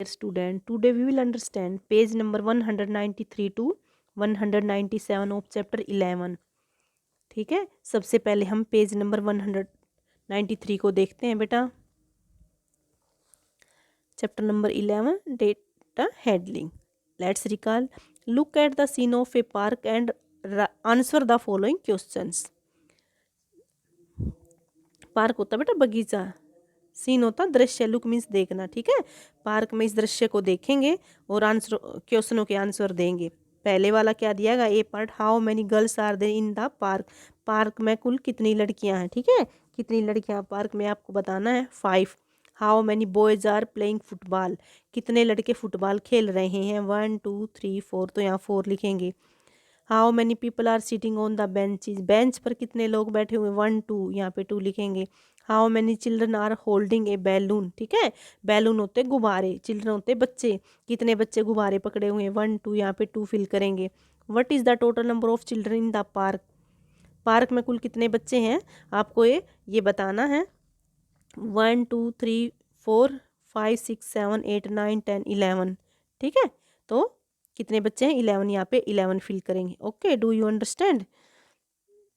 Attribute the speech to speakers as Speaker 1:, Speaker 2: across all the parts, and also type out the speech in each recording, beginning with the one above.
Speaker 1: Student, today we will understand page number 193 to 197 of chapter 11. ठीक है, सबसे पहले हम पेज नंबर 193 को देखते हैं बेटा. Chapter number 11, data handling. Let's recall. Look at the scene of a park and answer the following questions. Park होता बेटा बगीचा, सीन होता दृश्य, लुक मीन्स देखना. ठीक है, पार्क में इस दृश्य को देखेंगे और आंसर क्वेश्चनों के आंसर देंगे. पहले वाला क्या दिया गया, A part, how many girls are there in the park. Park में कुल कितनी लड़कियां हैं. ठीक है, कितनी लड़कियां पार्क में आपको बताना है, 5. How many boys are playing football. कितने लड़के फुटबॉल खेल रहे हैं, 1 2 3 4, तो यहाँ 4 लिखेंगे. How many people are sitting on the benches. Bench पर कितने लोग बैठे हुए, 1 2, यहाँ पे 2 लिखेंगे. How many children are holding a balloon. ठीक है, बैलून होते गुब्बारे, चिल्ड्रन होते बच्चे. कितने बच्चे गुब्बारे पकड़े हुए हैं, 1 2, यहाँ पे 2 फिल करेंगे. What is the total number of children in the park. Park में कुल कितने बच्चे हैं आपको ये बताना है. 1 2 3 4 5 6 7 8 9 10 11. ठीक है, तो कितने बच्चे हैं, 11, यहाँ पे 11 फिल करेंगे. Okay, do you understand.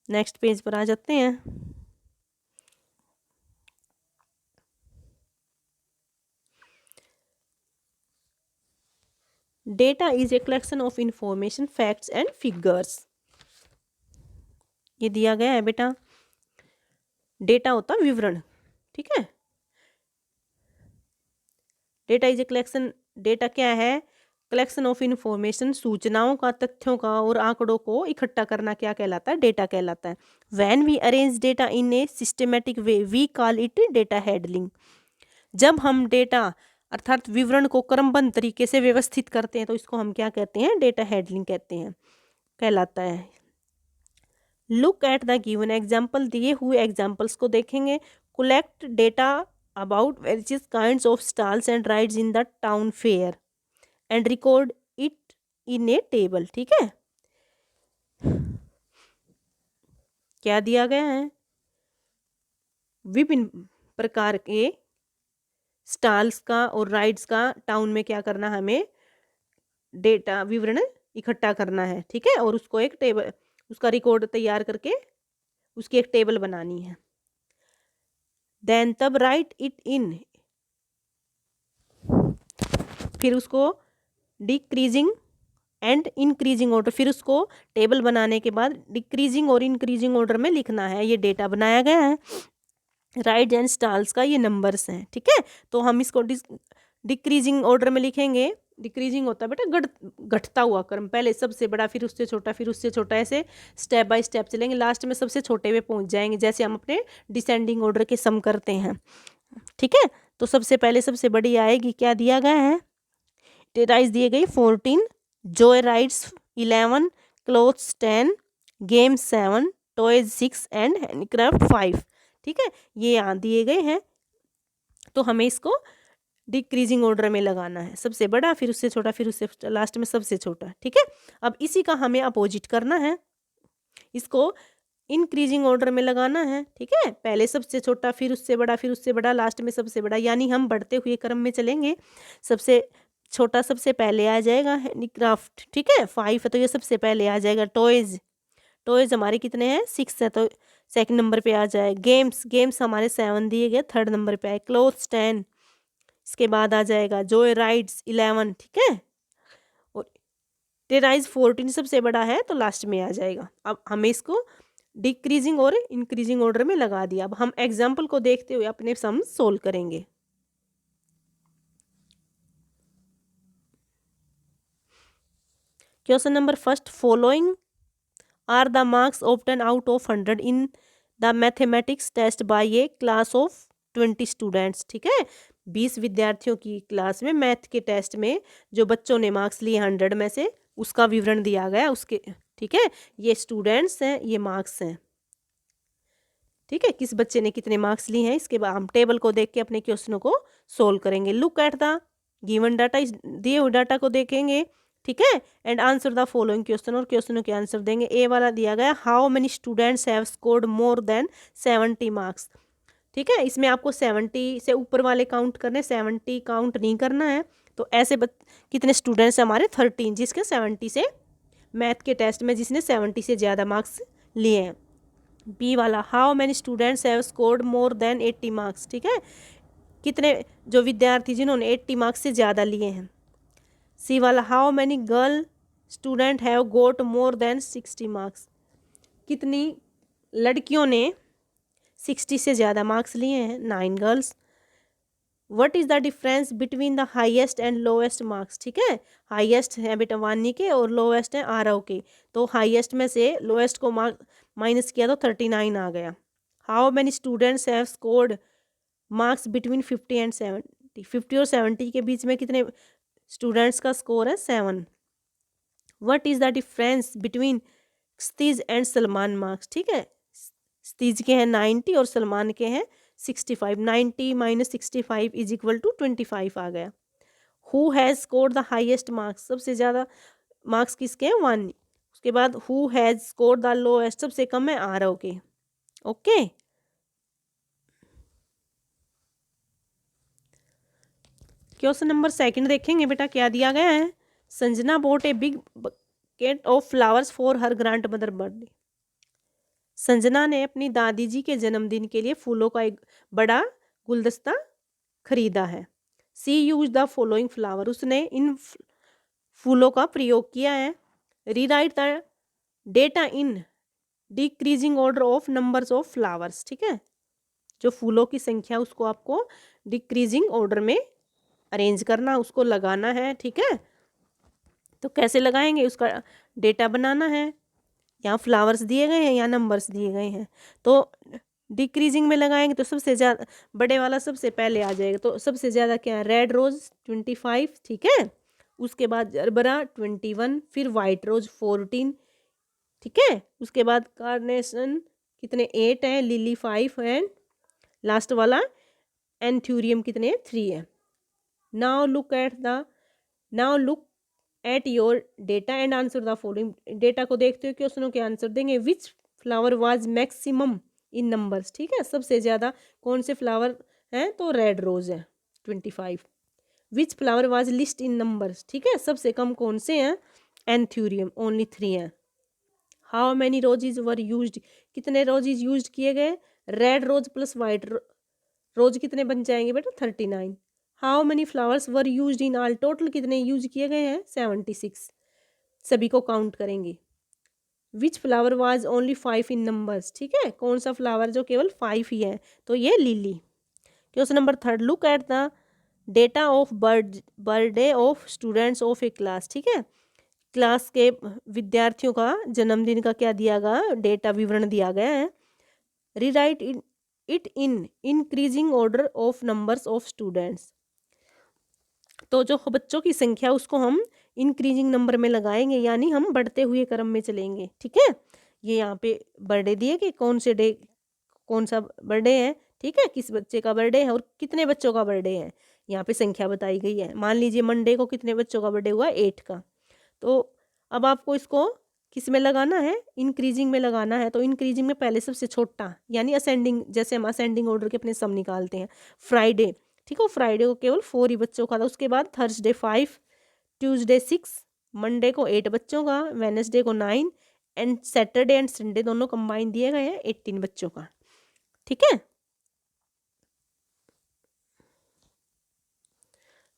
Speaker 1: Next page पर आ जाते हैं. Data is a collection of information, facts and figures. ये दिया गया है बेटा. डेटा होता विवरण. ठीक है, data is a collection. Data क्या है, कलेक्शन ऑफ इंफॉर्मेशन, सूचनाओं का, तथ्यों का और आंकड़ों को इकट्ठा करना क्या कहलाता है, डेटा कहलाता है. When we arrange data in a systematic way we call it data handling. जब हम डेटा अर्थात विवरण को क्रमबद्ध तरीके से व्यवस्थित करते हैं तो इसको हम क्या कहते हैं, डेटा हैंडलिंग कहते हैं, कहलाता है. Look at the given example. दिए हुए एग्जाम्पल्स को देखेंगे. Collect data about various kinds of stalls and rides in the town fair and record it in A table. ठीक है, क्या दिया गया है, विभिन्न प्रकार के स्टॉल्स का और राइड्स का टाउन में क्या करना, हमें डेटा विवरण इकट्ठा करना है. ठीक है, और उसको एक टेबल, उसका रिकॉर्ड तैयार करके उसकी एक टेबल बनानी है. देन तब राइट इट इन, फिर उसको डिक्रीजिंग एंड इंक्रीजिंग ऑर्डर, फिर उसको टेबल बनाने के बाद डिक्रीजिंग और इंक्रीजिंग ऑर्डर में लिखना है. ये डेटा बनाया गया है. राइड एंड स्टॉल्स का ये नंबर्स हैं. ठीक है, तो हम इसको डिक्रीजिंग ऑर्डर में लिखेंगे. डिक्रीजिंग होता है बेटा घटता हुआ क्रम, पहले सबसे बड़ा, फिर उससे छोटा, फिर उससे छोटा, ऐसे स्टेप बाय स्टेप चलेंगे, लास्ट में सबसे छोटे पे पहुंच जाएंगे, जैसे हम अपने डिसेंडिंग ऑर्डर के सम करते हैं. ठीक है, तो सबसे पहले सबसे बड़ी आएगी, क्या दिया गया है, राइड्स दिए गई 14, Joy rides 11, clothes 10, games 7, toys 6 and handicraft 5. ठीक है, ये यहाँ दिए गए हैं, तो हमें इसको डिक्रीजिंग ऑर्डर में लगाना है. सबसे बड़ा, फिर उससे छोटा, फिर उससे लास्ट में सबसे छोटा. ठीक है, अब इसी का हमें अपोजिट करना है, इसको इंक्रीजिंग ऑर्डर में लगाना है. ठीक है, पहले सबसे छोटा, फिर उससे बड़ा, फिर उससे बड़ा, लास्ट में सबसे बड़ा, यानी हम बढ़ते हुए क्रम में चलेंगे. सबसे छोटा सबसे पहले आ जाएगा हैंडीक्राफ्ट. ठीक है, 5 है तो ये सबसे पहले आ जाएगा. टॉयज, टॉयज हमारे कितने हैं, 6 है तो सेकंड नंबर पे आ जाए. गेम्स, गेम्स हमारे 7 दिए गए, थर्ड नंबर पे आए. क्लोथ्स 10, इसके बाद आ जाएगा. Joy rides 11. ठीक है, और टेराइज 14 सबसे बड़ा है तो लास्ट में आ जाएगा. अब हमें इसको डिक्रीजिंग और इंक्रीजिंग ऑर्डर में लगा दिया. अब हम एग्जाम्पल को देखते हुए अपने सम सोल्व करेंगे. Question number first, following are the marks obtain out of 100 in the mathematics test by a class of 20 students. ठीक है, 20 विद्यार्थियों की क्लास में मैथ के टेस्ट में जो बच्चों ने मार्क्स लिए 100 में से, उसका विवरण दिया गया उसके. ठीक है, ये स्टूडेंट्स हैं, ये मार्क्स हैं. ठीक है, किस बच्चे ने कितने मार्क्स लिए हैं, इसके बाद हम टेबल को देख के अपने क्वेश्चनों को सोल्व करेंगे. Look at the given data, इस दिए हुए डाटा को देखेंगे. ठीक है, and answer the following question, और क्वेश्चनों के आंसर देंगे. ए वाला दिया गया, how many students have scored more than 70 marks. ठीक है, इसमें आपको 70 से ऊपर वाले काउंट करने, 70 काउंट नहीं करना है, तो ऐसे कितने स्टूडेंट्स हैं हमारे 13, जिसके 70 से मैथ के टेस्ट में जिसने 70 से ज़्यादा मार्क्स लिए हैं। बी वाला, how many students have scored more than 80 marks, ठीक है, कितने जो विद्यार्थी जिन्होंने 80 मार्क्स से ज़्यादा लिए हैं। सी वाला, how many girl student have got more than 60 marks, कितनी लड़कियों ने 60 से ज़्यादा मार्क्स लिए हैं, 9 girls. What is the difference between the highest and lowest marks, ठीक है, हाईएस्ट है बेटा वानी के और लोएस्ट है आरव के, तो हाईएस्ट में से लोएस्ट को माइनस किया तो 39 आ गया। How many students have scored marks between 50 and 70, 50 और 70 के बीच में कितने स्टूडेंट्स का स्कोर है, 7। What is the difference between स्तीज एंड सलमान मार्क्स, ठीक है, स्तीज के हैं 90 और सलमान के हैं 65, 90 माइनस 65 इज इक्वल टू 25 आ गया। Who has scored the highest marks, सबसे ज़्यादा मार्क्स किसके हैं, 1। उसके बाद who has scored the lowest, सबसे कम है आरव के। ओके, क्वेश्चन नंबर 2 देखेंगे बेटा, क्या दिया गया है। Sanjana boat a big bucket of flowers for her grand mother birthday, Sanjana ने अपनी दादी जी के जन्मदिन के लिए फूलों का एक बड़ा गुलदस्ता खरीदा है। सी यूज द फॉलोइंग फ्लावर, उसने इन फूलों का प्रयोग किया है। Rewrite the data in decreasing order of numbers of flowers, ठीक है, जो फूलों की संख्या उसको आपको डिक्रीजिंग ऑर्डर में अरेंज करना, उसको लगाना है, ठीक है। तो कैसे लगाएंगे, उसका डेटा बनाना है। यहाँ फ्लावर्स दिए गए हैं, यहाँ नंबर्स दिए गए हैं, तो डिक्रीजिंग में लगाएंगे तो सबसे ज़्यादा बड़े वाला सबसे पहले आ जाएगा। तो सबसे ज़्यादा क्या है, रेड रोज़ 25, ठीक है, उसके बाद जरबरा 21, फिर वाइट रोज़ 14, ठीक है, उसके बाद कार्नेशन कितने 8 हैं, लिली 5 एंड लास्ट वाला एंथ्यूरियम कितने 3 है। Now look at your data and answer the following, data को देखते हुए क्वेश्चनों के आंसर देंगे। विच flower was maximum in numbers, ठीक है, सबसे ज़्यादा कौन से फ्लावर हैं, तो रेड रोज़ है 25। विच flower was list in numbers, ठीक है, सबसे कम कौन से हैं, एंथ्यूरियम ओनली 3 हैं। How many roses were used, कितने रोजेज यूज किए गए, रेड रोज प्लस वाइट रोज कितने बन जाएंगे बेटा, 39। How many flowers were used in all, total कितने यूज किए गए हैं, 76, सभी को काउंट करेंगे। विच flower was only 5 in numbers, ठीक है, कौन सा फ्लावर जो केवल 5 ही है, तो ये lily. Question number 3, look at the data of birthday of students of A class, ठीक है, क्लास के विद्यार्थियों का जन्मदिन का क्या दिया गया, डेटा विवरण दिया गया है। Rewrite it in increasing order of numbers of students, तो जो बच्चों की संख्या उसको हम इंक्रीजिंग नंबर में लगाएंगे, यानी हम बढ़ते हुए क्रम में चलेंगे, ठीक है। ये यहाँ पे बर्थडे दिए कि कौन से डे कौन सा बर्थडे है, ठीक है, किस बच्चे का बर्थडे है और कितने बच्चों का बर्थडे है, यहाँ पे संख्या बताई गई है। मान लीजिए मंडे को कितने बच्चों का बर्थडे हुआ, 8 का, तो अब आपको इसको किस में लगाना है, इंक्रीजिंग में लगाना है। तो इंक्रीजिंग में पहले सबसे छोटा, यानी असेंडिंग, जैसे हम असेंडिंग ऑर्डर के अपने सम निकालते हैं। फ्राइडे, ठीक है, फ्राइडे को केवल 4 ही बच्चों का था, उसके बाद थर्सडे 5, ट्यूसडे 6, मंडे को 8 बच्चों का, वेडनेसडे को 9 एंड सैटरडे एंड संडे दोनों कंबाइन दिए गए हैं 18 बच्चों का, ठीक है।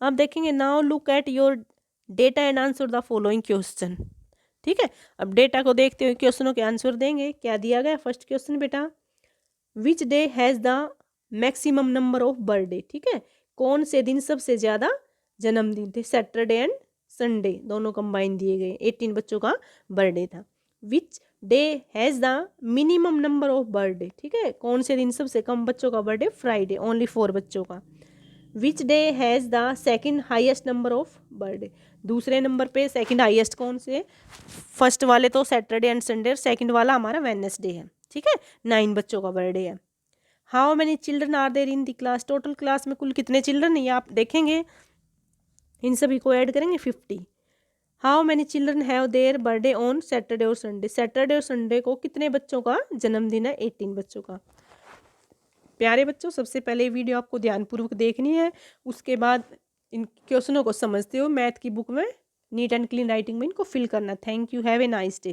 Speaker 1: आप देखेंगे, now look at your data and answer the following question, ठीक है। अब डेटा को देखते हुए क्वेश्चनों के आंसर देंगे। क्या दिया गया, फर्स्ट क्वेश्चन बेटा, which day has the maximum number of birthday, ठीक है, कौन से दिन सबसे ज़्यादा जन्मदिन थे, सैटरडे एंड संडे दोनों कंबाइन दिए गए, 18 बच्चों का बर्थडे था। Which day has the minimum number of birthday, ठीक है, कौन से दिन सबसे कम बच्चों का बर्थडे, फ्राइडे ओनली 4 बच्चों का। Which day has the second highest number of birthday, दूसरे नंबर पे सेकंड हाईएस्ट कौन से, फर्स्ट वाले तो सैटरडे एंड संडे, सेकंड वाला हमारा वेडनेसडे है, ठीक है, 9 बच्चों का बर्थडे है। How many children are there in the class, total class में कुल कितने चिल्ड्रन है, ये आप देखेंगे, इन सभी को ऐड करेंगे 50। How many children have their birthday on Saturday और संडे, सैटरडे और संडे को कितने बच्चों का जन्मदिन है, 18 बच्चों का। प्यारे बच्चों, सबसे पहले वीडियो आपको ध्यानपूर्वक देखनी है, उसके बाद इन क्वेश्चनों को समझते हो मैथ की बुक में नीट एंड क्लीन राइटिंग में इनको फिल करना। Thank you, have a nice day.